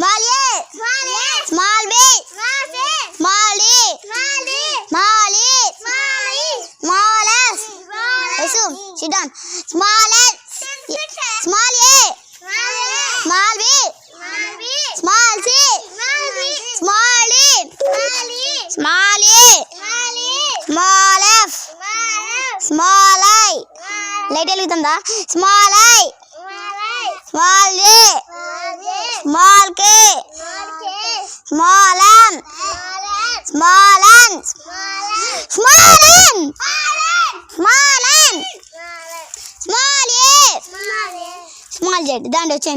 Small A. Small B. Small D. Small E. Small S. Resume. Sit down. Small S. Small A. Small B. Small C. Small D. Small E. Small F. Small I. Light వెలుగుతుందా? Small I. Small J. Small K. Small M. Small N. Small N. Small N. Small A. Small Z. దాంట్లో వచ్చేయండి.